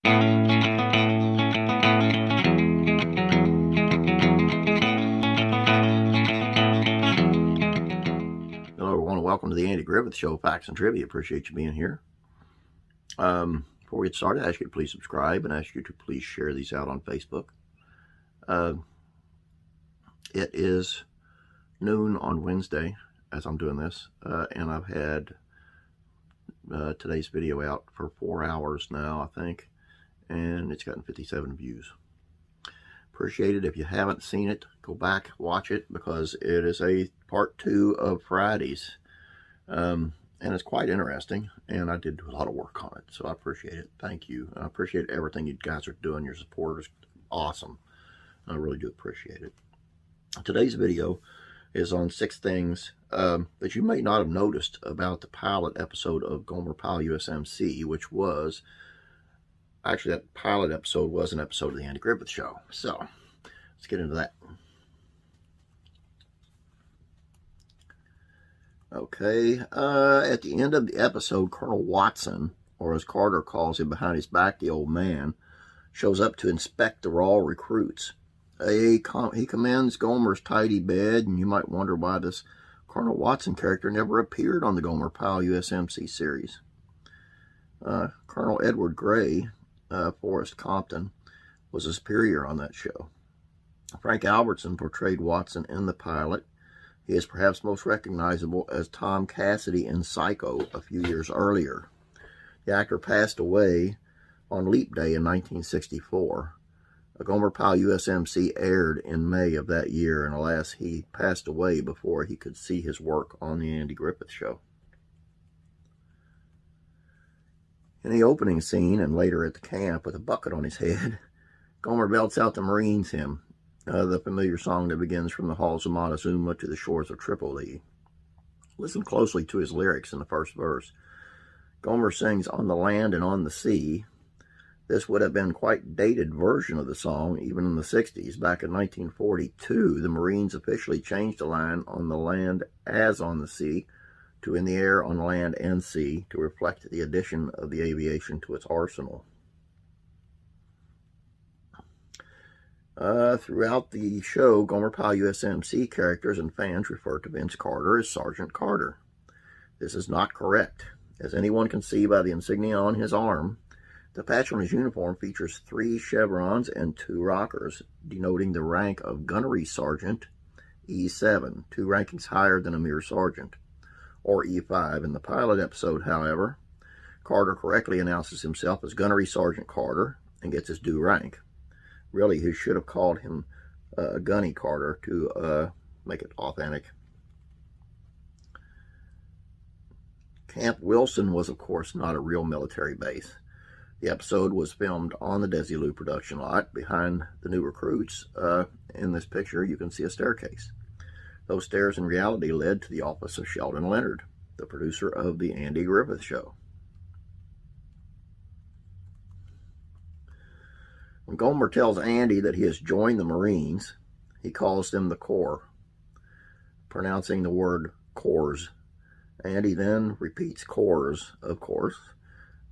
Hello everyone, welcome to the Andy Griffith Show, Facts and Trivia. Appreciate you being here. Before we get started, I ask you to please subscribe and ask you to please share these out on Facebook. It is noon on Wednesday as I'm doing this, and I've had today's video out for 4 hours now, I think, and it's gotten 57 views. Appreciate it. If you haven't seen it, go back, watch it, because it is a part 2 of Fridays, and it's quite interesting, and I did do a lot of work on it, so I appreciate it. Thank you. I appreciate everything you guys are doing. Your support is awesome. I really do appreciate it. Today's video is on 6 things that you may not have noticed about the pilot episode of Gomer, Pyle, USMC, which was, actually that pilot episode was an episode of the Andy Griffith Show. So, let's get into that. Okay, at the end of the episode, Colonel Watson, or as Carter calls him behind his back, the old man, shows up to inspect the raw recruits. He commends Gomer's tidy bed, and you might wonder why this Colonel Watson character never appeared on the Gomer, Pyle, USMC series. Colonel Edward Gray, Forrest Compton, was a superior on that show. Frank Albertson portrayed Watson in the pilot. He is perhaps most recognizable as Tom Cassidy in Psycho a few years earlier. The actor passed away on Leap Day in 1964. Gomer, Pyle, USMC aired in May of that year, and alas, he passed away before he could see his work on the Andy Griffith Show. In the opening scene, and later at the camp with a bucket on his head, Gomer belts out the Marines hymn, the familiar song that begins from the halls of Montezuma to the shores of Tripoli. Listen closely to his lyrics in the first verse. Gomer sings "On the land and on the sea." This would have been quite dated version of the song, even in the 60s. Back in 1942, the Marines officially changed the line "on the land as on the sea" to "in the air, on land and sea," to reflect the addition of the aviation to its arsenal. Throughout the show, Gomer, Pyle, USMC characters and fans refer to Vince Carter as Sergeant Carter. This is not correct. As anyone can see by the insignia on his arm, the patch on his uniform features 3 chevrons and 2 rockers, denoting the rank of Gunnery Sergeant, E7, 2 rankings higher than a mere sergeant, or E5. In the pilot episode, however, Carter correctly announces himself as Gunnery Sergeant Carter and gets his due rank. Really, he should have called him Gunny Carter to make it authentic. Camp Wilson was, of course, not a real military base. The episode was filmed on the Desilu production lot. Behind the new recruits, in this picture, you can see a staircase. Those stairs in reality led to the office of Sheldon Leonard, the producer of the Andy Griffith Show. When Gomer tells Andy that he has joined the Marines, he calls them the Corps, pronouncing the word Corps. Andy then repeats Corps, of course.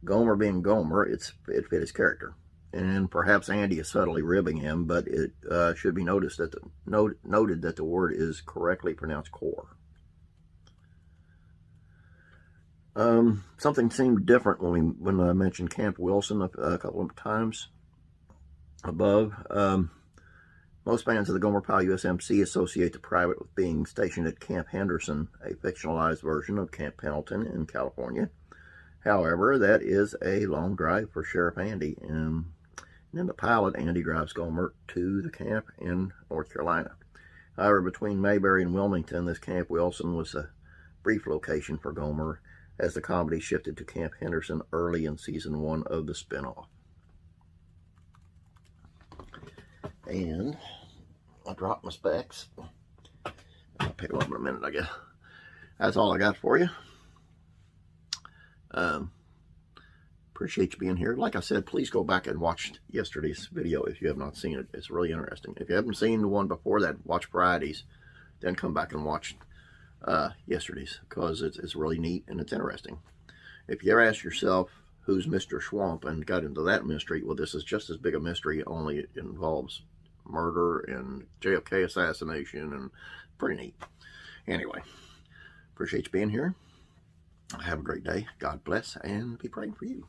Gomer being Gomer, it fit his character. And perhaps Andy is subtly ribbing him, but it should be noted that the word is correctly pronounced Corps. Something seemed different when I mentioned Camp Wilson a couple of times above. Most fans of the Gomer, Pyle, USMC associate the private with being stationed at Camp Henderson, a fictionalized version of Camp Pendleton in California. However, that is a long drive for Sheriff Andy, and in the pilot, Andy drives Gomer to the camp in North Carolina. However, between Mayberry and Wilmington, this Camp Wilson was a brief location for Gomer, as the comedy shifted to Camp Henderson early in season 1 of the spinoff. And I dropped my specs. I'll pick them up in a minute, I guess. That's all I got for you. Appreciate you being here. Like I said, please go back and watch yesterday's video if you have not seen it. It's really interesting. If you haven't seen the one before that, watch Friday's, then come back and watch yesterday's, because it's really neat and it's interesting. If you ever ask yourself who's Mr. Swamp and got into that mystery. Well, this is just as big a mystery, only it involves murder and JFK assassination, and pretty neat. Anyway, appreciate you being here. Have a great day. God bless, and be praying for you.